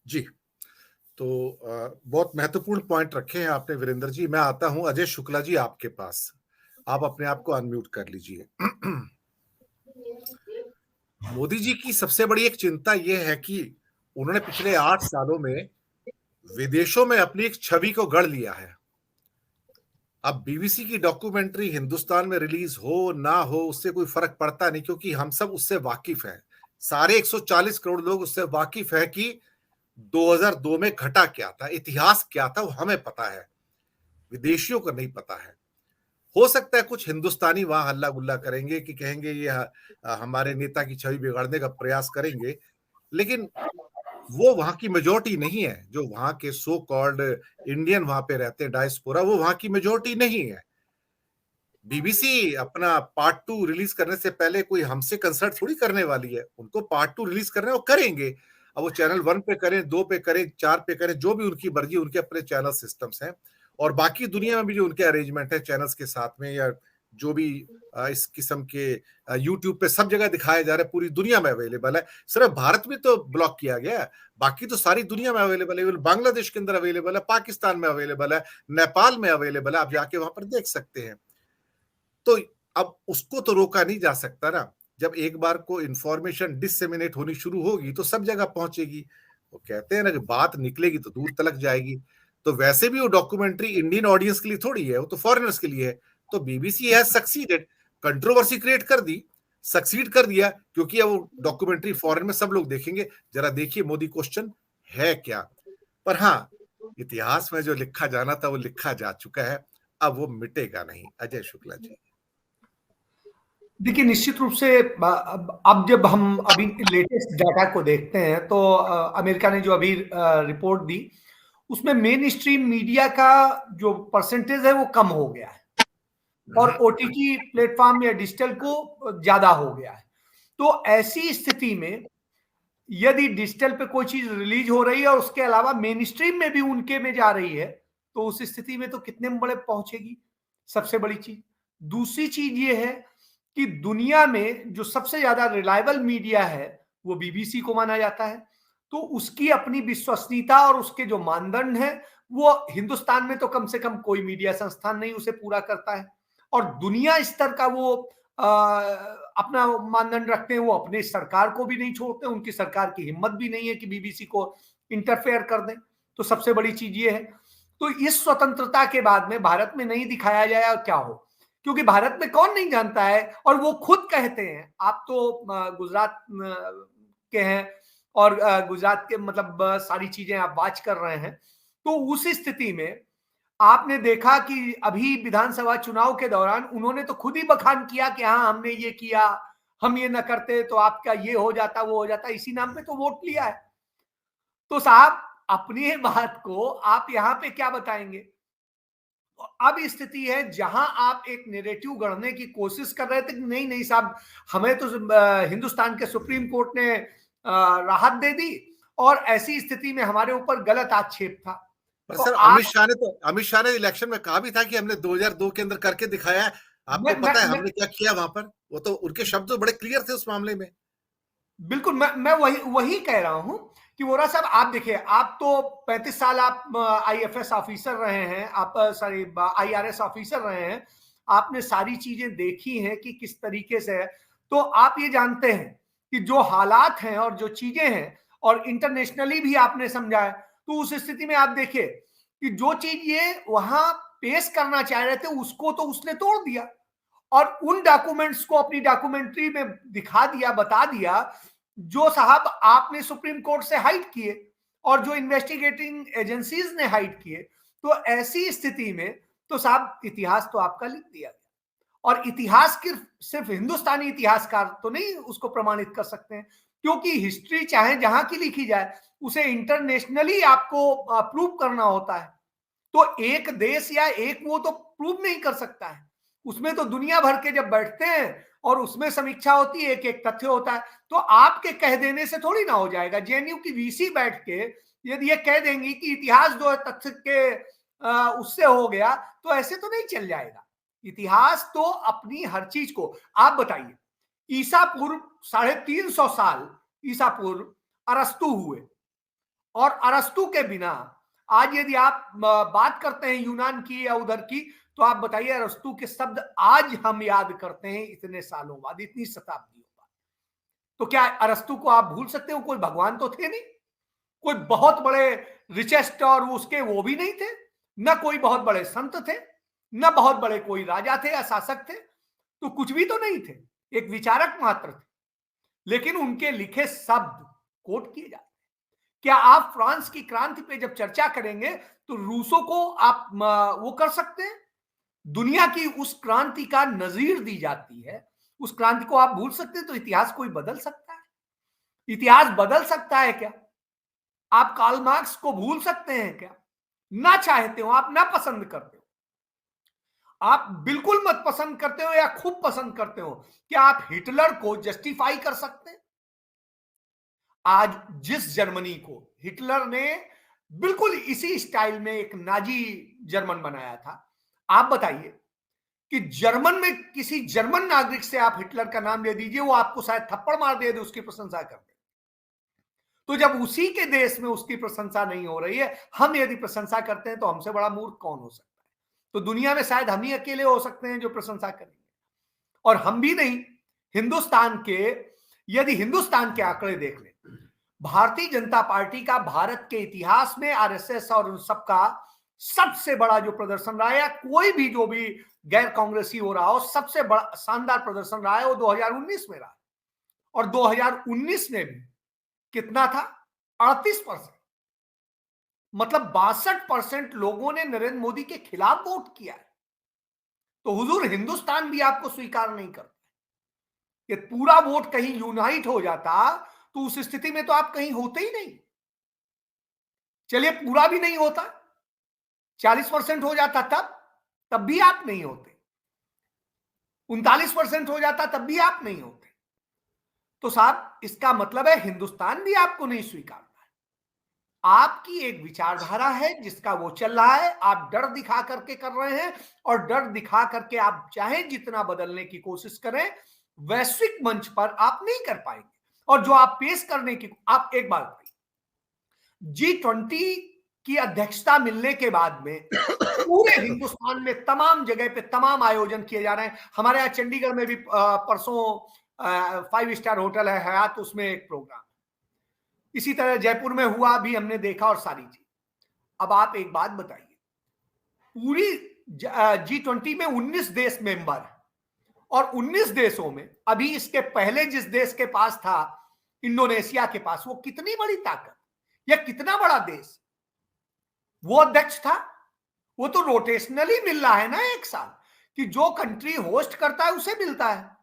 जी, तो बहुत महत्वपूर्ण पॉइंट रखे हैं आपने वीरेंद्र जी। मैं आता हूँ अजय शुक्ला जी आपके पास। आप अपने आप को अनम्यूट कर लीजिए। मोदी जी की सबसे बड़ी एक चिंता ये है कि उन्होंने पिछले 8 सालों में विदेशों में अपनी एक छवि को गढ़ लिया है। अब बीबीसी की डॉक्यूमेंट्री हिंदुस्तान में रिलीज हो ना हो उससे कोई फर्क पड़ता नहीं, क्योंकि हम सब उससे वाकिफ हैं। सारे 140 करोड़ लोग उससे वाकिफ है कि 2002 में घटा क्या था, इतिहास क्या था, वो हमें पता है, विदेशियों को नहीं पता है। हो सकता है कुछ हिंदुस्तानी वहां हल्ला गुल्ला करेंगे कि कहेंगे ये हमारे नेता की छवि बिगाड़ने का प्रयास करेंगे, लेकिन वो वहां की मेजोरिटी नहीं है। जो वहां के सो कॉल्ड इंडियन वहां पे रहते हैं, डायस्पोरा, वो वहां की मेजोरिटी नहीं है। बीबीसी अपना पार्ट 2 रिलीज करने से पहले कोई हमसे कंसल्ट थोड़ी करने वाली है। उनको पार्ट 2 रिलीज करना है, वो करेंगे। अब वो चैनल 1 पे करें, 2 पे करें, 4 पे करें, जो भी उनकी मर्जी, उनके अपने चैनल सिस्टम्स हैं। और बाकी दुनिया में भी जो उनके अरेंजमेंट है चैनल्स के साथ में, या जो भी इस किस्म के यूट्यूब पे सब जगह दिखाया जा रहा है, पूरी दुनिया में अवेलेबल है। सिर्फ भारत में तो ब्लॉक किया गया है, बाकी तो सारी दुनिया में अवेलेबल है। बांग्लादेश के अंदर अवेलेबल है, पाकिस्तान में अवेलेबल है, नेपाल में अवेलेबल है। आप जाके वहां पर देख सकते हैं। तो अब उसको तो रोका नहीं जा सकता ना। जब एक बार को इंफॉर्मेशन डिससेमिनेट होनी शुरू होगी तो सब जगह पहुंचेगी। वो कहते हैं ना कि बात निकलेगी तो दूर तलक जाएगी। तो वैसे भी वो डॉक्यूमेंट्री इंडियन ऑडियंस के लिए थोड़ी है, वो तो फॉरेनर्स के लिए है। तो BBC has succeeded, controversy create कर दी, सक्सीड कर दिया, क्योंकि अब वो डॉक्यूमेंट्री फॉरेन में सब लोग देखेंगे। जरा देखिए मोदी क्वेश्चन है क्या। पर हाँ, इतिहास में जो लिखा जाना था वो लिखा जा चुका है, अब वो मिटेगा नहीं। अजय शुक्ला जी। देखिए, निश्चित रूप से अब जब हम अभी लेटेस्ट डाटा को देखते हैं तो अमेरिका ने जो अभी रिपोर्ट दी उसमें मेन स्ट्रीम मीडिया का जो परसेंटेज है वो कम हो गया है और ओटीटी प्लेटफॉर्म या डिजिटल को ज्यादा हो गया है। तो ऐसी स्थिति में यदि डिजिटल पे कोई चीज रिलीज हो रही है और उसके अलावा मेन स्ट्रीम में भी उनके में जा रही है तो उस स्थिति में तो कितने बड़े पहुंचेगी, सबसे बड़ी चीज। दूसरी चीज ये है कि दुनिया में जो सबसे ज्यादा रिलायबल मीडिया है वो बीबीसी को माना जाता है। तो उसकी अपनी विश्वसनीयता और उसके जो मानदंड है वो हिंदुस्तान में तो कम से कम कोई मीडिया संस्थान नहीं उसे पूरा करता है। और दुनिया स्तर का वो अपना मानदंड रखते हैं, वो अपनी सरकार को भी नहीं छोड़ते, उनकी सरकार की हिम्मत भी नहीं है कि बीबीसी को इंटरफेयर कर दें। तो सबसे बड़ी चीज ये है। तो इस स्वतंत्रता के बाद में भारत में नहीं दिखाया जाए और क्या हो, क्योंकि भारत में कौन नहीं जानता है और वो खुद कहते हैं। आप तो गुजरात के हैं और गुजरात के मतलब सारी चीजें आप वाच कर रहे हैं। तो उस स्थिति में आपने देखा कि अभी विधानसभा चुनाव के दौरान उन्होंने तो खुद ही बखान किया कि हाँ हमने ये किया, हम ये न करते तो आपका ये हो जाता वो हो जाता, इसी नाम पे तो वोट लिया है। तो साहब अपनी बात को आप यहां पे क्या बताएंगे। अब स्थिति है जहां आप एक नैरेटिव गढ़ने की कोशिश कर रहे थे कि नहीं नहीं साहब हमें तो हिंदुस्तान के सुप्रीम कोर्ट ने राहत दे दी और ऐसी स्थिति में हमारे ऊपर गलत आक्षेप था। पर तो सर आप अमित शाह ने इलेक्शन में कहा भी था कि हमने 2002 के अंदर करके दिखाया है। आपको मैं पता मैं, है मैं हमने क्या किया वहां पर? वो तो उनके शब्द तो बड़े क्लियर थे उस मामले में। बिल्कुल मैं वही वही कह रहा हूं कि वोरा साहब आप देखिए, आप तो 35 साल आप आईएफएस ऑफिसर रहे हैं, आप सॉरी आईआरएस ऑफिसर रहे हैं, आपने सारी चीजें देखी हैं कि किस तरीके से है। तो आप ये जानते हैं कि जो हालात हैं और जो चीजें हैं और इंटरनेशनली भी आपने समझा है। तो उस स्थिति में आप देखिए कि जो चीज ये वहां पेश करना चाह रहे थे उसको तो उसने तोड़ दिया और उन डॉक्यूमेंट्स को अपनी डॉक्यूमेंट्री में दिखा दिया, बता दिया, जो साहब आपने सुप्रीम कोर्ट से हाइड किए और जो इन्वेस्टिगेटिंग एजेंसीज ने हाइड किए। तो ऐसी स्थिति में तो साहब इतिहास तो आपका लिख दिया गया और इतिहास की सिर्फ हिंदुस्तानी इतिहासकार तो नहीं उसको प्रमाणित कर सकते हैं, क्योंकि हिस्ट्री चाहे जहां की लिखी जाए उसे इंटरनेशनली आपको प्रूव करना होता है। तो एक देश या एक वो तो प्रूव नहीं कर सकता है, उसमें तो दुनिया भर के जब बैठते हैं और उसमें समीक्षा होती है, एक एक तथ्य होता है। तो आपके कह देने से थोड़ी ना हो जाएगा। जेएनयू की वीसी बैठ के यदि ये कह देंगी कि इतिहास जो है तथ्य के उससे हो गया, तो ऐसे तो नहीं चल जाएगा। इतिहास तो अपनी हर चीज को आप बताइए, ईसा पूर्व 350 साल ईसा पूर्व अरस्तु हुए और अरस्तु के बिना आज यदि आप बात करते हैं यूनान की या उधर की, तो आप बताइए अरस्तु के शब्द आज हम याद करते हैं इतने सालों बाद, इतनी शताब्दियों बाद। तो क्या अरस्तु को आप भूल सकते हो? कोई भगवान तो थे नहीं, कोई बहुत बड़े रिचेस्ट और उसके वो भी नहीं थे, ना कोई बहुत बड़े संत थे, ना बहुत बड़े कोई राजा थे या शासक थे, तो कुछ भी तो नहीं थे, एक विचारक मात्र थे। लेकिन उनके लिखे शब्द कोट किए जाते हैं। क्या आप फ्रांस की क्रांति पे जब चर्चा करेंगे तो रूसों को आप वो कर सकते हैं? दुनिया की उस क्रांति का नजीर दी जाती है, उस क्रांति को आप भूल सकते हैं? तो इतिहास कोई बदल सकता है? इतिहास बदल सकता है क्या? आप कार्ल मार्क्स को भूल सकते हैं क्या? ना चाहते हो, आप ना पसंद करते हो, आप बिल्कुल मत पसंद करते हो या खूब पसंद करते हो, क्या आप हिटलर को जस्टिफाई कर सकते हैं? आज जिस जर्मनी को हिटलर ने बिल्कुल इसी स्टाइल में एक नाजी जर्मन बनाया था, आप बताइए कि जर्मन में किसी जर्मन नागरिक से आप हिटलर का नाम ले दीजिए, वो आपको शायद थप्पड़ मार दे, उसकी प्रशंसा कर दे। तो जब उसी के देश में उसकी प्रशंसा नहीं हो रही है, हम यदि प्रशंसा करते हैं तो हमसे बड़ा मूर्ख कौन हो सकता है? तो दुनिया में शायद हम ही अकेले हो सकते हैं जो प्रशंसा करेंगे, और हम भी नहीं। हिंदुस्तान के, यदि हिंदुस्तान के आंकड़े देख लें, भारतीय जनता पार्टी का भारत के इतिहास में आरएसएस और उन सबका सबसे बड़ा जो प्रदर्शन रहा है, या कोई भी जो भी गैर कांग्रेसी हो रहा हो, सबसे बड़ा शानदार प्रदर्शन रहा है वो 2019 में रहा। और 2019 में भी कितना था? 38%। मतलब 62% लोगों ने नरेंद्र मोदी के खिलाफ वोट किया है। तो हुजूर हिंदुस्तान भी आपको स्वीकार नहीं करता। कि पूरा वोट कहीं यूनाइट हो जाता तो उस स्थिति में तो आप कहीं होते ही नहीं। चलिए पूरा भी नहीं होता, 40% हो जाता तब भी आप नहीं होते, 39% हो जाता तब भी आप नहीं होते। तो साहब इसका मतलब है हिंदुस्तान भी आपको नहीं स्वीकारता है। आपकी एक विचारधारा है जिसका वो चल रहा है, आप डर दिखा करके कर रहे हैं, और डर दिखा करके आप चाहे जितना बदलने की कोशिश करें, वैश्विक मंच पर आप नहीं कर पाएंगे। और जो आप पेश करने की, आप एक बात बताइए, G20 की अध्यक्षता मिलने के बाद में पूरे हिंदुस्तान में तमाम जगह पे तमाम आयोजन किए जा रहे हैं। हमारे यहाँ चंडीगढ़ में भी परसों 5 स्टार होटल है हयात, उसमें एक प्रोग्राम, इसी तरह जयपुर में हुआ भी, हमने देखा, और सारी चीज। अब आप एक बात बताइए, पूरी G20 में 19 देश मेंबर है, और 19 देशों में अभी इसके पहले जिस देश के पास था, इंडोनेशिया के पास, वो कितनी बड़ी ताकत या कितना बड़ा देश, वो अध्यक्ष था। वो तो रोटेशनली मिल रहा है ना एक साल, कि जो कंट्री होस्ट करता है उसे मिलता है।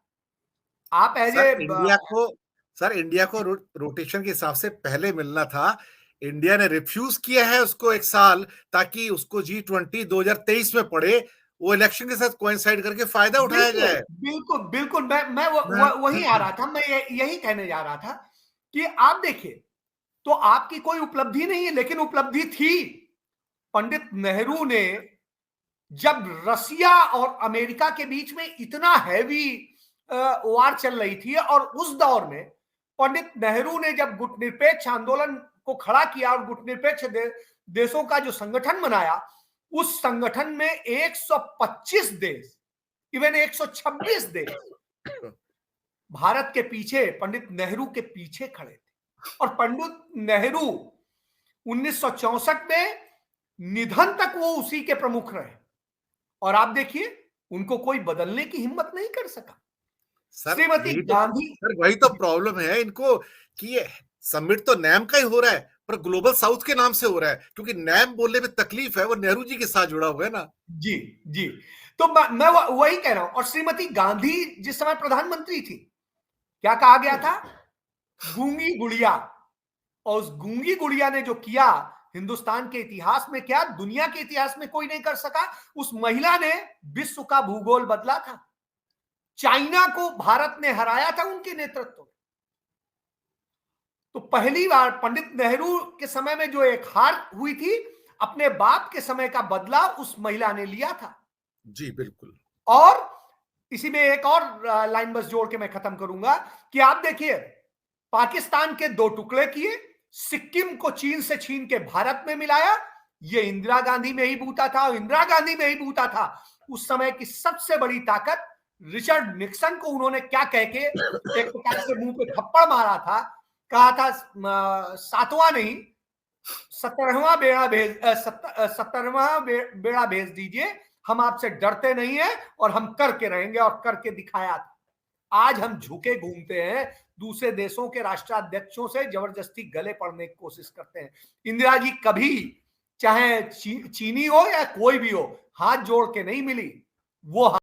आप एज ए इंडिया को रोटेशन के हिसाब से पहले मिलना था। इंडिया ने रिफ्यूज किया है उसको एक साल, ताकि उसको G20 2023 में पड़े, वो इलेक्शन के साथ कोइंसाइड करके फायदा उठाया जाए। बिल्कुल बिल्कुल, मैं वही आ रहा था, मैं यही कहने जा रहा था कि आप देखिए, तो आपकी कोई उपलब्धि नहीं है, लेकिन उपलब्धि थी। पंडित नेहरू ने, जब रसिया और अमेरिका के बीच में इतना हैवी वार चल रही थी, और उस दौर में पंडित नेहरू ने जब गुटनिरपेक्ष आंदोलन को खड़ा किया और गुटनिरपेक्ष देशों का जो संगठन बनाया, उस संगठन में 125 देश, इवन 126 देश भारत के पीछे, पंडित नेहरू के पीछे खड़े थे। और पंडित नेहरू 1964 में निधन तक वो उसी के प्रमुख रहे, और आप देखिए उनको कोई बदलने की हिम्मत नहीं कर सका। श्रीमती गांधी, सर वही तो प्रॉब्लम है इनको, कि समिट तो नैम का ही हो रहा है, पर ग्लोबल साउथ के नाम से हो रहा है, क्योंकि नैम बोलने में तकलीफ है, वो नेहरू जी के साथ जुड़ा हुआ है ना। जी जी, तो मैं वही कह रहा हूं। और श्रीमती गांधी जिस समय प्रधानमंत्री थी, क्या कहा गया था? गूंगी गुड़िया। और उस गूंगी गुड़िया ने जो किया हिंदुस्तान के इतिहास में, क्या दुनिया के इतिहास में कोई नहीं कर सका। उस महिला ने विश्व का भूगोल बदला था। चाइना को भारत ने हराया था उनके नेतृत्व में। तो पहली बार पंडित नेहरू के समय में जो एक हार हुई थी, अपने बाप के समय का बदला उस महिला ने लिया था। जी बिल्कुल। और इसी में एक और लाइन बस जोड़ के मैं खत्म करूंगा कि आप देखिए, पाकिस्तान के 2 टुकड़े किए, सिक्किम को चीन से छीन के भारत में मिलाया, ये इंदिरा गांधी में ही बूता था, और इंदिरा गांधी में ही बूता था। उस समय की सबसे बड़ी ताकत रिचर्ड निक्सन को उन्होंने क्या कह के एक प्रकार से मुंह पे थप्पड़ मारा था, कहा था 7वां नहीं 17वां बेड़ा भेज दीजिए, हम आपसे डरते नहीं है और हम करके रहेंगे, और करके दिखाया था। आज हम झुके घूमते हैं, दूसरे देशों के राष्ट्राध्यक्षों से जबरदस्ती गले पड़ने की कोशिश करते हैं। इंदिरा जी कभी चाहे चीनी हो या कोई भी हो, हाथ जोड़ के नहीं मिली, वो